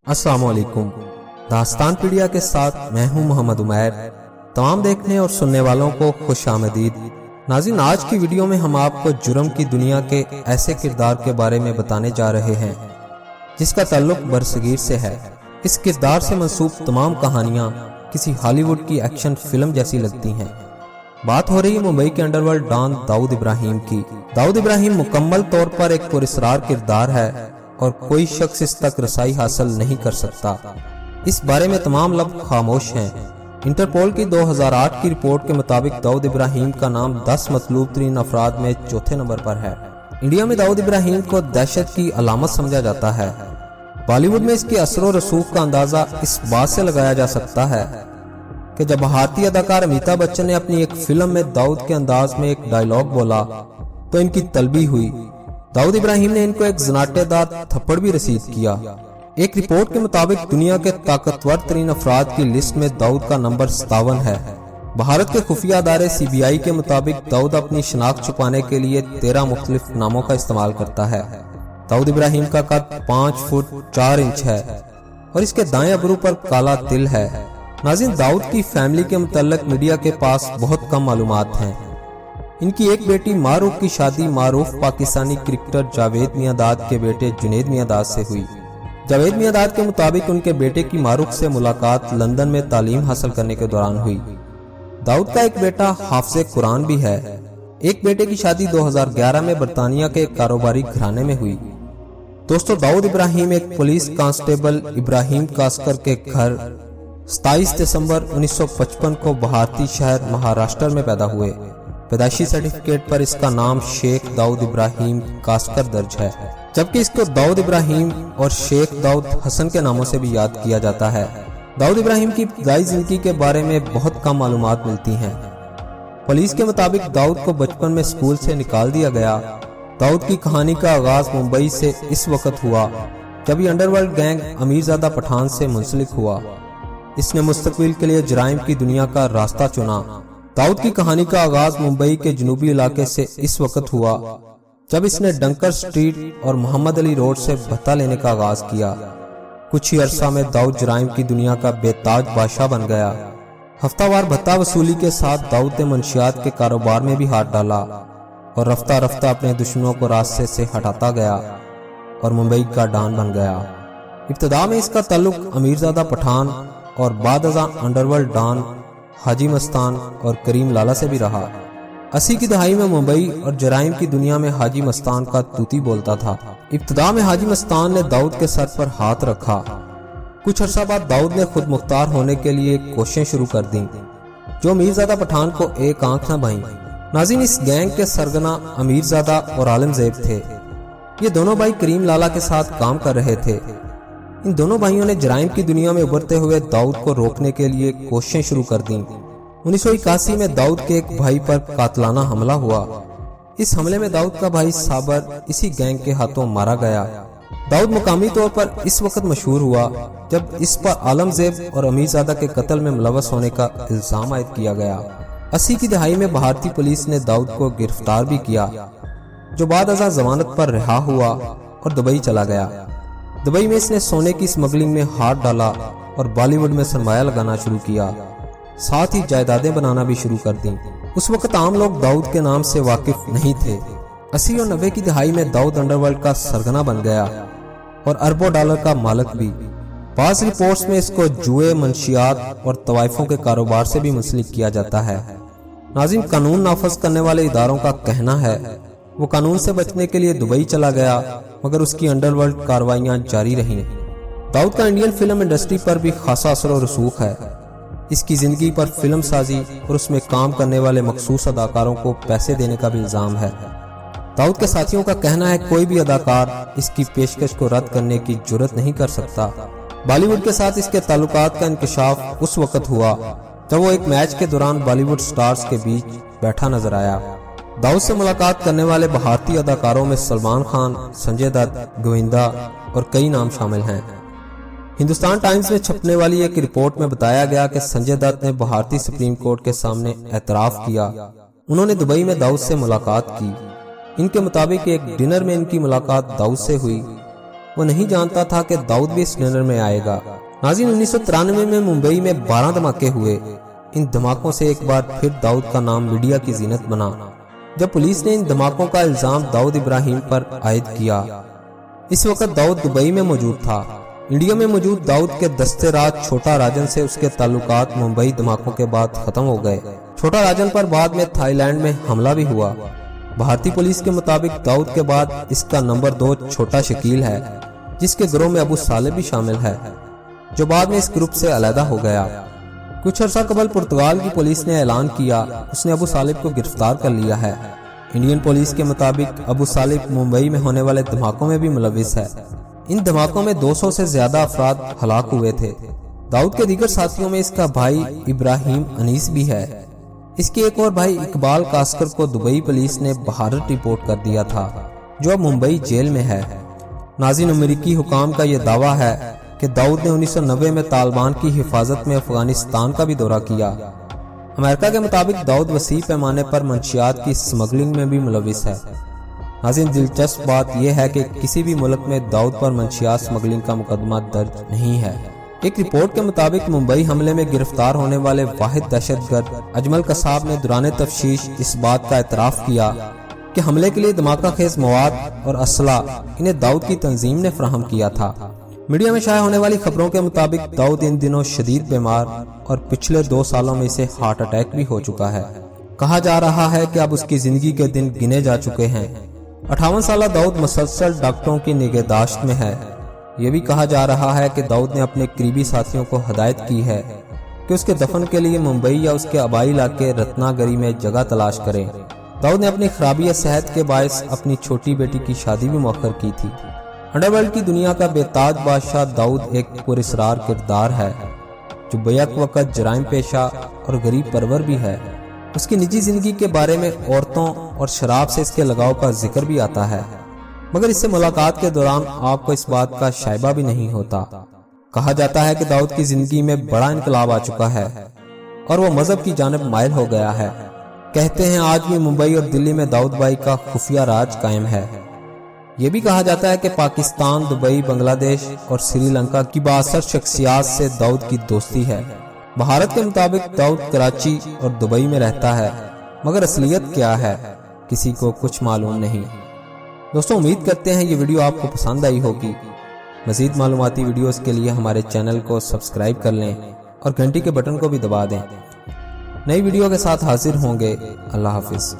अस्सलाम वालेकुम। दास्तान पीडिया के साथ मैं हूं मोहम्मद उमैर। तमाम देखने और सुनने वालों को खुश आमदीद। नाज़रीन, आज की वीडियो में हम आपको जुर्म की दुनिया के ऐसे किरदार के बारे में बताने जा रहे हैं जिसका ताल्लुक बरसगीर से है। इस किरदार से मंसूब तमाम कहानियां किसी हॉलीवुड की एक्शन फिल्म जैसी लगती हैं। बात हो रही है मुंबई के अंडरवर्ल्ड डॉन दाऊद इब्राहिम की। दाऊद इब्राहिम मुकम्मल तौर पर एक पुरस्कार किरदार है और कोई शख्स इस तक रसाई हासिल नहीं कर सकता। इस बारे में तमाम लब खामोश हैं। इंटरपोल की 2008 की रिपोर्ट के मुताबिक दाऊद इब्राहिम का नाम 10 मतलूब तरीन अफराद में चौथे नंबर पर है। इंडिया में दाऊद इब्राहिम को दहशत की अलामत समझा जाता है। बॉलीवुड में इसके असर और रसूख का अंदाजा इस बात से लगाया जा सकता है कि जब भारतीय अदाकार अमिताभ बच्चन ने अपनी एक फिल्म में दाऊद के अंदाज में एक डायलॉग बोला तो इनकी तलबी हुई। दाऊद इब्राहिम ने इनको एक जनाटेदार थप्पड़ भी रसीद किया। एक रिपोर्ट के मुताबिक दुनिया के ताकतवर तरीन अफराद की लिस्ट में दाऊद का नंबर 57 है। भारत के खुफिया अदारे CBI के मुताबिक दाऊद अपनी शनाख्त छुपाने के लिए 13 मुख्तलिफ नामों का इस्तेमाल करता है। दाऊद इब्राहिम का कद 5 फुट 4 इंच है और इसके दाएं अबरू पर काला तिल है। नाज़रीन, दाऊद की फैमिली के मुतल्लिक मीडिया के पास बहुत कम मालूमात हैं। इनकी एक बेटी मारूफ की शादी मारूफ पाकिस्तानी क्रिकेटर जावेद मियांदाद के बेटे जुनैद मियांदाद से हुई। जावेद मियांदाद के मुताबिक उनके बेटे की मारूफ से मुलाकात लंदन में तालीम हासिल करने के दौरान हुई। दाऊद का एक बेटा हाफिज़े कुरान भी है। एक बेटे की शादी 2011 में बरतानिया के एक कारोबारी घराने में हुई। दोस्तों, दाऊद इब्राहिम एक पुलिस कांस्टेबल इब्राहिम कास्कर के घर 27 दिसंबर 1955 को भारतीय शहर महाराष्ट्र में पैदा हुए। पैदाइशी सर्टिफिकेट पर इसका नाम शेख दाऊद इब्राहिम कास्कर दर्ज है, जबकि इसको दाऊद इब्राहिम और शेख दाऊद हसन के नामों से भी याद किया जाता है। दाऊद इब्राहिम की इब्तदाई जिंदगी के बारे में बहुत कम मालूमात मिलती हैं। पुलिस के मुताबिक दाऊद को बचपन में स्कूल से निकाल दिया गया। दाऊद की कहानी का आगाज मुंबई से इस वक्त हुआ जब ये अंडरवर्ल्ड गैंग अमीरजादा पठान से मुंसलिक हुआ। इसने मुस्तकबिल के लिए जराइम की दुनिया का रास्ता चुना। दाऊद की कहानी का आगाज मुंबई के जनूबी इलाके से इस वक्त हुआ जब इसने डंकर स्ट्रीट और मोहम्मद अली रोड से भत्ता लेने का आगाज किया। कुछ ही अरसा में दाऊद जराइम की दुनिया का बेताज बादशाह बन गया। हफ्तावार भत्ता वसूली के साथ दाऊद ने मंशियात के कारोबार में भी हाथ डाला और रफ्ता रफ्ता अपने दुश्मनों को रास्ते से हटाता गया और मुंबई का डॉन बन गया। इब्तदा में इसका ताल्लुक अमीरजादा पठान और बाद अज़ां अंडरवर्ल्ड डॉन हाजी मस्तान और करीम लाला से भी रहा। 80 की दहाई में मुंबई और जराइम की दुनिया में हाजी मस्तान का तूती बोलता था। इब्तदा में हाजी मस्तान ने दाऊद के सर पर हाथ रखा। कुछ अरसा बाद दाऊद ने खुद मुख्तार होने के लिए कोशिशें शुरू कर दी जो अमीरजादा पठान को एक आंख न भाई। नाज़रीन, इस गैंग के सरगना अमीरजादा और आलमजेब थे। ये दोनों भाई करीम लाला के साथ काम कर रहे थे। इन दोनों भाइयों ने जराइम की दुनिया में उभरते हुए दाऊद को रोकने के लिए कोशिशें शुरू कर दी। 1981 में दाऊद के एक भाई पर कातलाना हमला हुआ। इस हमले में दाऊद का भाई साबर इसी गैंग के हाथों मारा गया। दाऊद मुकामी तौर पर इस वक्त मशहूर हुआ जब इस पर आलमजेब और अमीरजादा के कत्ल में मुलव्वस होने का इल्जाम आयद किया गया। 80 की दहाई में भारतीय पुलिस ने दाऊद को गिरफ्तार भी किया, जो बाद अज़ां जमानत पर रिहा हुआ और दुबई चला गया। दुबई में इसने सोने की स्मगलिंग में हाथ डाला और बॉलीवुड में सरमाया लगाना शुरू किया। साथ ही जायदादें बनाना भी शुरू कर दी। उस वक्त आम लोग दाऊद के नाम से वाकिफ नहीं थे। 80 और 90 की दहाई में दाऊद अंडरवर्ल्ड का सरगना बन गया और अरबों डॉलर का मालिक भी। बाज़ रिपोर्ट्स में इसको जुए, मंशियात और तवाइफों के कारोबार से भी मुंसलिक किया जाता है। नाज़रीन, कानून नाफज करने वाले इदारों का कहना है वो कानून से बचने के लिए दुबई चला गया, मगर उसकी अंडरवर्ल्ड कार्रवाइयां जारी रहीं। दाऊद का इंडियन फिल्म इंडस्ट्री पर भी खासा असर और रसूख है। इसकी जिंदगी पर फिल्म साजी और उसमें काम करने वाले मखसूस अदाकारों को पैसे देने का भी इल्जाम है। दाऊद के साथियों का कहना है कोई भी अदाकार इसकी पेशकश को रद्द करने की जुर्रत नहीं कर सकता। बॉलीवुड के साथ इसके ताल्लुकात का इंकशाफ उस वक्त हुआ जब वो एक मैच के दौरान बॉलीवुड स्टार्स के बीच बैठा नजर आया। दाऊद से मुलाकात करने वाले भारतीय अदाकारों में सलमान खान, संजय दत्त, गोविंदा और कई नाम शामिल हैं। हिंदुस्तान टाइम्स में छपने वाली एक रिपोर्ट में बताया गया कि संजय दत्त ने भारतीय सुप्रीम कोर्ट के सामने एतराफ किया उन्होंने दुबई में दाऊद से मुलाकात की। इनके मुताबिक एक डिनर में इनकी मुलाकात दाऊद से हुई وہ نہیں جانتا تھا کہ داؤد بھی اس ڈنر میں آئے گا۔ ناظرین، 1993 میں ممبئی میں 12 دھماکے ہوئے۔ ان دھماکوں سے ایک بار پھر داؤد کا نام میڈیا کی زینت بنا جب پولیس نے ان دھماکوں کا الزام داؤد ابراہیم پر عائد کیا۔ اس وقت داؤد دبئی میں موجود تھا۔ انڈیا میں موجود داؤد کے دستے راج چھوٹا راجن سے اس کے تعلقات ممبئی دھماکوں کے بعد ختم ہو گئے۔ چھوٹا راجن پر بعد میں تھائی لینڈ میں حملہ بھی ہوا۔ بھارتی پولیس کے مطابق داؤد کے بعد اس کا نمبر 2 چھوٹا شکیل ہے، جس کے گروہ میں ابو صالح بھی شامل ہے، جو بعد میں اس گروپ سے علیحدہ ہو گیا۔ کچھ عرصہ قبل پرتگال کی پولیس نے اعلان کیا اس نے ابو صالح کو گرفتار کر لیا ہے۔ انڈین پولیس کے مطابق ابو صالح ممبئی میں ہونے والے دھماکوں میں بھی ملوث ہے۔ ان دھماکوں میں 200 سے زیادہ افراد ہلاک ہوئے تھے۔ داؤد کے دیگر ساتھیوں میں اس کا بھائی ابراہیم انیس بھی ہے۔ اس کے ایک اور بھائی اقبال کاسکر کو دبئی پولیس نے بہارت رپورٹ کر دیا تھا، جو اب ممبئی جیل میں ہے۔ ناظرین، امریکی حکام کا یہ دعویٰ ہے کہ داؤد نے 1990 میں طالبان کی حفاظت میں افغانستان کا بھی دورہ کیا۔ امریکہ کے مطابق داؤد وسیع پیمانے پر منشیات کی سمگلنگ میں بھی ملوث ہے۔ ناظرین، دلچسپ بات یہ ہے کہ کسی بھی ملک میں داؤد پر منشیات سمگلنگ کا مقدمہ درج نہیں ہے۔ ایک رپورٹ کے مطابق ممبئی حملے میں گرفتار ہونے والے واحد دہشت گرد اجمل قصاب نے دوران تفتیش اس بات کا اعتراف کیا کہ حملے کے لیے دھماکہ خیز مواد اور اسلحہ انہیں داؤد کی تنظیم نے فراہم کیا تھا۔ میڈیا میں شائع ہونے والی خبروں کے مطابق داؤد ان دنوں شدید بیمار اور پچھلے 2 سالوں میں اسے ہارٹ اٹیک بھی ہو چکا ہے۔ کہا جا رہا ہے کہ اب اس کی زندگی کے دن گنے جا چکے ہیں۔ 58 سالہ داؤد مسلسل ڈاکٹروں کی نگہداشت میں ہے۔ یہ بھی کہا جا رہا ہے کہ داؤد نے اپنے قریبی ساتھیوں کو ہدایت کی ہے کہ اس کے دفن کے لیے ممبئی یا اس کے آبائی علاقے رتنا گری میں جگہ تلاش کریں۔ داؤد نے اپنی خرابی صحت کے باعث اپنی چھوٹی بیٹی کی شادی بھی مؤخر کی تھی۔ انڈر ورلڈ کی دنیا کا بے تاج بادشاہ داؤد ایک پراسرار کردار ہے جو بیک وقت جرائم پیشہ اور غریب پرور بھی ہے۔ اس کی نجی زندگی کے بارے میں عورتوں اور شراب سے اس کے لگاؤ کا ذکر بھی آتا ہے، مگر اس سے ملاقات کے دوران آپ کو اس بات کا شائبہ بھی نہیں ہوتا۔ کہا جاتا ہے کہ داؤد کی زندگی میں بڑا انقلاب آ چکا ہے اور وہ مذہب کی جانب مائل ہو گیا ہے۔ کہتے ہیں آج بھی ممبئی اور دلی میں داؤد بھائی کا خفیہ راج قائم ہے۔ یہ بھی کہا جاتا ہے کہ پاکستان، دبئی، بنگلہ دیش اور سری لنکا کی بااثر شخصیات سے داؤد کی دوستی ہے۔ بہارت کے مطابق داؤد کراچی اور دبئی میں رہتا ہے، مگر اصلیت کیا ہے کسی کو کچھ معلوم نہیں۔ دوستوں، امید کرتے ہیں یہ ویڈیو آپ کو پسند آئی ہوگی۔ مزید معلوماتی ویڈیوز کے لیے ہمارے چینل کو سبسکرائب کر لیں اور گھنٹی کے بٹن کو بھی دبا دیں۔ نئی ویڈیو کے ساتھ حاضر ہوں گے۔ اللہ حافظ۔